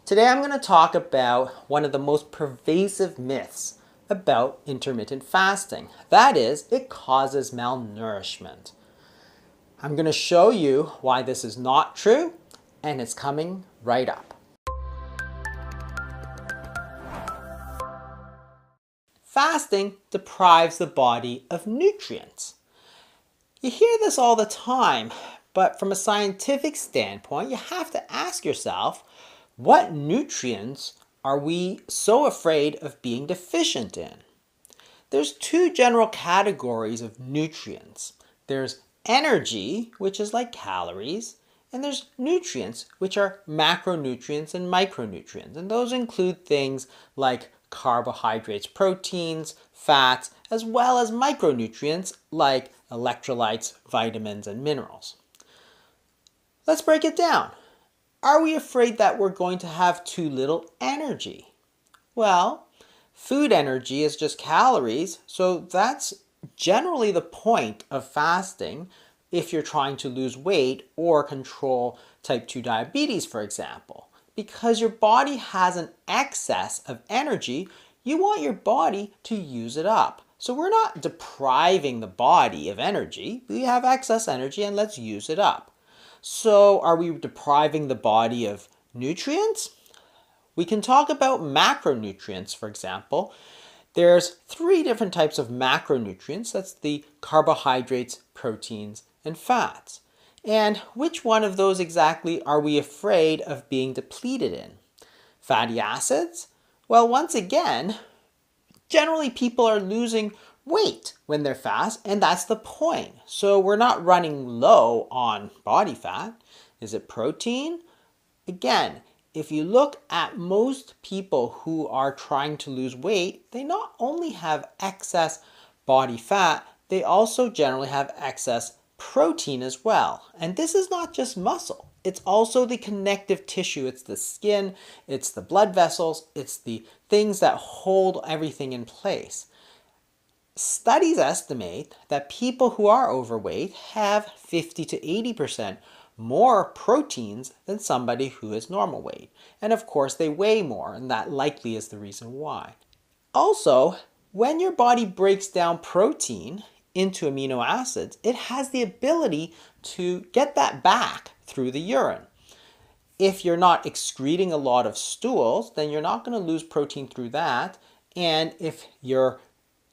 Today I'm going to talk about one of the most pervasive myths about intermittent fasting. That is, it causes malnourishment. I'm going to show you why this is not true, and it's coming right up. Fasting deprives the body of nutrients. You hear this all the time, but from a scientific standpoint, you have to ask yourself, what nutrients are we so afraid of being deficient in? There's two general categories of nutrients. There's energy, which is like calories, and there's nutrients, which are macronutrients and micronutrients. And those include things like carbohydrates, proteins, fats, as well as micronutrients like electrolytes, vitamins, and minerals. Let's break it down. Are we afraid that we're going to have too little energy? Well, food energy is just calories, so that's generally the point of fasting if you're trying to lose weight or control type 2 diabetes, for example. Because your body has an excess of energy, you want your body to use it up. So we're not depriving the body of energy. We have excess energy and let's use it up. So are we depriving the body of nutrients? We can talk about macronutrients, for example. There's 3 different types of macronutrients. That's the carbohydrates, proteins, and fats. And which one of those exactly are we afraid of being depleted in? Fatty acids? Well, once again, generally people are losing weight when they're fast, and that's the point. So we're not running low on body fat. Is it protein? Again, if you look at most people who are trying to lose weight, they not only have excess body fat, they also generally have excess protein as well. And this is not just muscle. It's also the connective tissue. It's the skin, it's the blood vessels, it's the things that hold everything in place. Studies estimate that people who are overweight have 50 to 80% more proteins than somebody who is normal weight. And of course, they weigh more, and that likely is the reason why. Also, when your body breaks down protein into amino acids, it has the ability to get that back through the urine. If you're not excreting a lot of stools, then you're not going to lose protein through that. And if your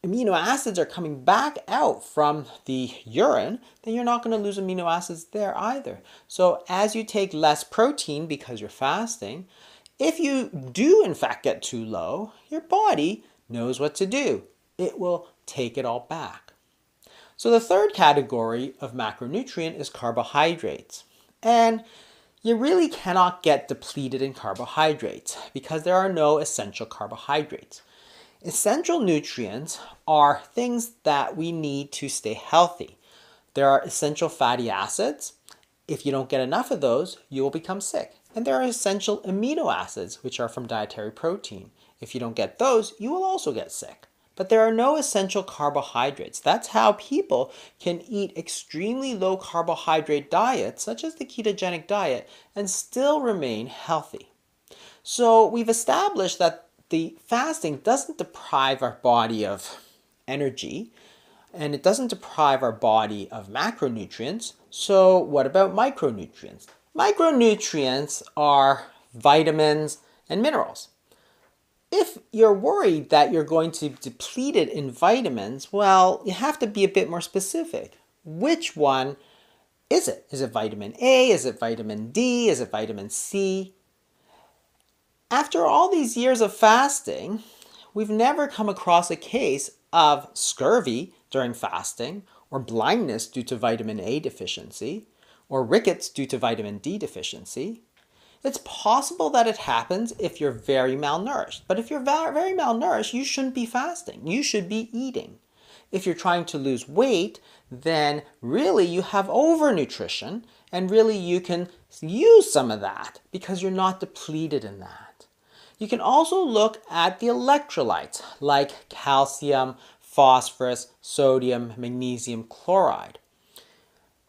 amino acids are coming back out from the urine, then you're not going to lose amino acids there either. So as you take less protein because you're fasting, if you do in fact get too low, your body knows what to do. It will take it all back. So the third category of macronutrient is carbohydrates. And you really cannot get depleted in carbohydrates because there are no essential carbohydrates. Essential nutrients are things that we need to stay healthy. There are essential fatty acids. If you don't get enough of those, you will become sick. And there are essential amino acids, which are from dietary protein. If you don't get those, you will also get sick. But there are no essential carbohydrates. That's how people can eat extremely low carbohydrate diets, such as the ketogenic diet, and still remain healthy. So we've established that the fasting doesn't deprive our body of energy, and it doesn't deprive our body of macronutrients. So what about micronutrients? Micronutrients are vitamins and minerals. If you're worried that you're going to be depleted in vitamins, well, you have to be a bit more specific. Which one is it? Is it vitamin A? Is it vitamin D? Is it vitamin C? After all these years of fasting, we've never come across a case of scurvy during fasting, or blindness due to vitamin A deficiency, or rickets due to vitamin D deficiency. It's possible that it happens if you're very malnourished. But if you're very malnourished, you shouldn't be fasting. You should be eating. If you're trying to lose weight, then really you have overnutrition, and really you can use some of that because you're not depleted in that. You can also look at the electrolytes like calcium, phosphorus, sodium, magnesium chloride.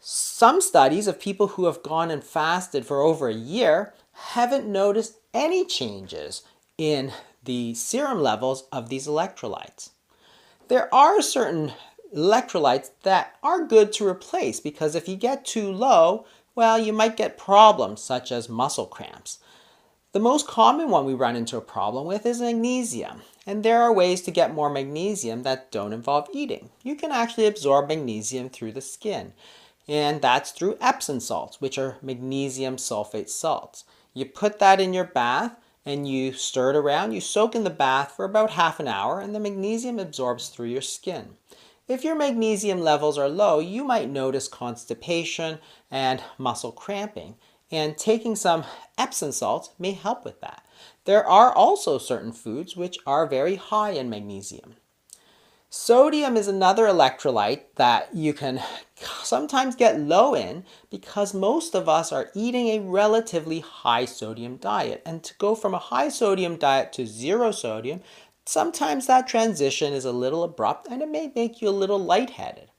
Some studies of people who have gone and fasted for over a year haven't noticed any changes in the serum levels of these electrolytes. There are certain electrolytes that are good to replace because if you get too low, well, you might get problems such as muscle cramps. The most common one we run into a problem with is magnesium, and there are ways to get more magnesium that don't involve eating. You can actually absorb magnesium through the skin, and that's through Epsom salts, which are magnesium sulfate salts. You put that in your bath and you stir it around. You soak in the bath for about half an hour and the magnesium absorbs through your skin. If your magnesium levels are low, you might notice constipation and muscle cramping, and taking some Epsom salts may help with that. There are also certain foods which are very high in magnesium. Sodium is another electrolyte that you can sometimes get low in because most of us are eating a relatively high sodium diet. And to go from a high sodium diet to zero sodium, sometimes that transition is a little abrupt and it may make you a little lightheaded.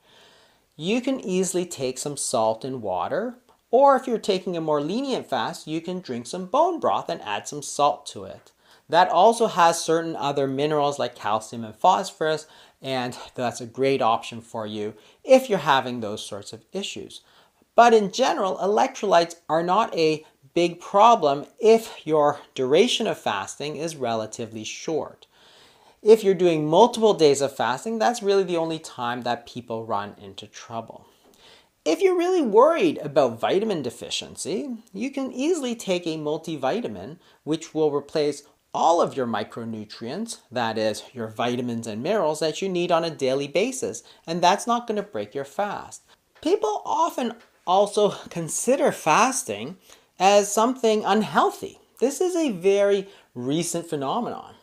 You can easily take some salt in water, or if you're taking a more lenient fast, you can drink some bone broth and add some salt to it. That also has certain other minerals like calcium and phosphorus, and that's a great option for you if you're having those sorts of issues. But in general, electrolytes are not a big problem if your duration of fasting is relatively short. If you're doing multiple days of fasting, that's really the only time that people run into trouble. If you're really worried about vitamin deficiency, you can easily take a multivitamin, which will replace all of your micronutrients, that is, your vitamins and minerals that you need on a daily basis, and that's not going to break your fast. People often also consider fasting as something unhealthy. This is a very recent phenomenon.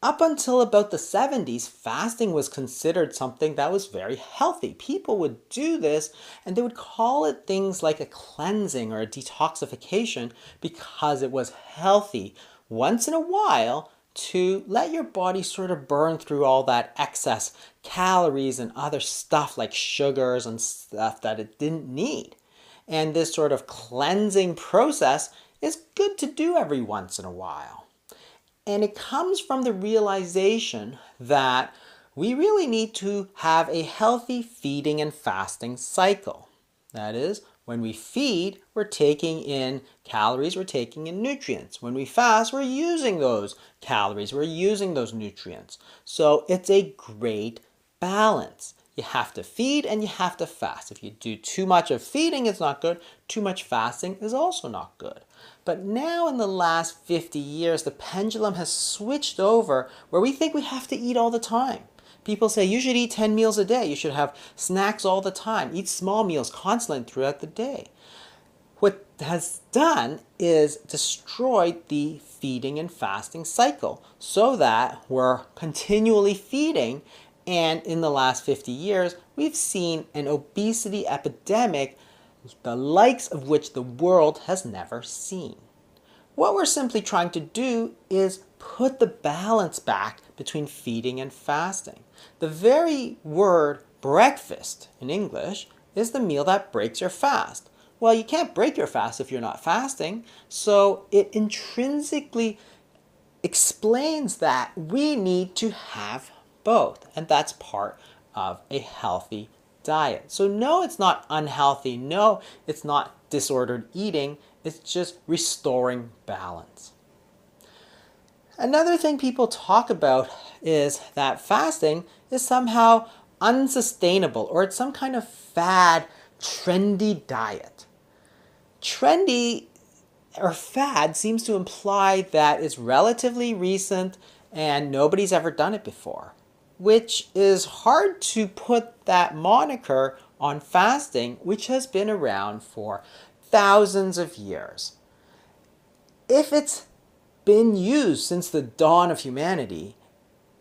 Up until about the 70s, fasting was considered something that was very healthy. People would do this and they would call it things like a cleansing or a detoxification because it was healthy once in a while to let your body sort of burn through all that excess calories and other stuff like sugars and stuff that it didn't need. And this sort of cleansing process is good to do every once in a while. And it comes from the realization that we really need to have a healthy feeding and fasting cycle. That is, when we feed, we're taking in calories, we're taking in nutrients. When we fast, we're using those calories, we're using those nutrients. So it's a great balance. You have to feed and you have to fast. If you do too much of feeding, it's not good. Too much fasting is also not good. But now in the last 50 years, the pendulum has switched over where we think we have to eat all the time. People say you should eat 10 meals a day. You should have snacks all the time. Eat small meals constantly throughout the day. What has done is destroyed the feeding and fasting cycle so that we're continually feeding, and in the last 50 years, we've seen an obesity epidemic the likes of which the world has never seen. What we're simply trying to do is put the balance back between feeding and fasting. The very word breakfast in English is the meal that breaks your fast. Well, you can't break your fast if you're not fasting, so it intrinsically explains that we need to have both, and that's part of a healthy diet. So no, it's not unhealthy. No, it's not disordered eating. It's just restoring balance. Another thing people talk about is that fasting is somehow unsustainable, or it's some kind of fad, trendy diet. Trendy or fad seems to imply that it's relatively recent and nobody's ever done it before, which is hard to put that moniker on fasting, which has been around for thousands of years. If it's been used since the dawn of humanity,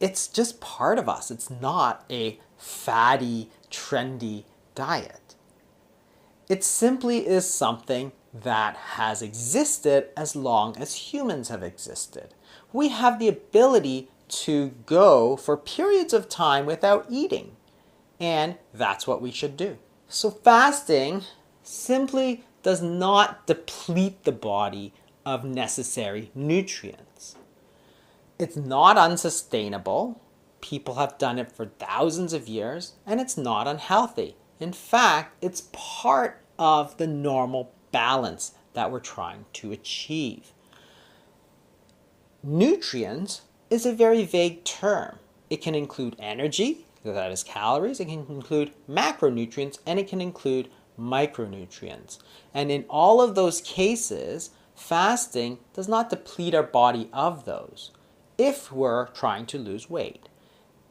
it's just part of us. It's not a fatty, trendy diet. It simply is something that has existed as long as humans have existed. We have the ability to go for periods of time without eating, and that's what we should do. So fasting simply does not deplete the body of necessary nutrients. It's not unsustainable. People have done it for thousands of years, and it's not unhealthy. In fact, it's part of the normal balance that we're trying to achieve. Nutrients is a very vague term. It can include energy, that is calories, it can include macronutrients, and it can include micronutrients. And in all of those cases, fasting does not deplete our body of those if we're trying to lose weight.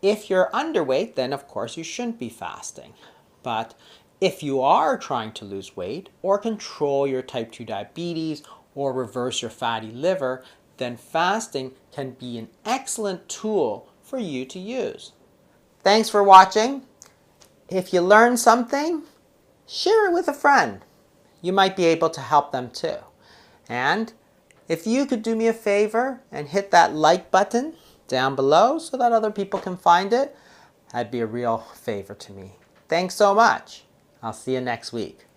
If you're underweight, then of course you shouldn't be fasting. But if you are trying to lose weight or control your type 2 diabetes or reverse your fatty liver, then fasting can be an excellent tool for you to use. Thanks for watching. If you learned something, share it with a friend. You might be able to help them too. And if you could do me a favor and hit that like button down below so that other people can find it, that'd be a real favor to me. Thanks so much. I'll see you next week.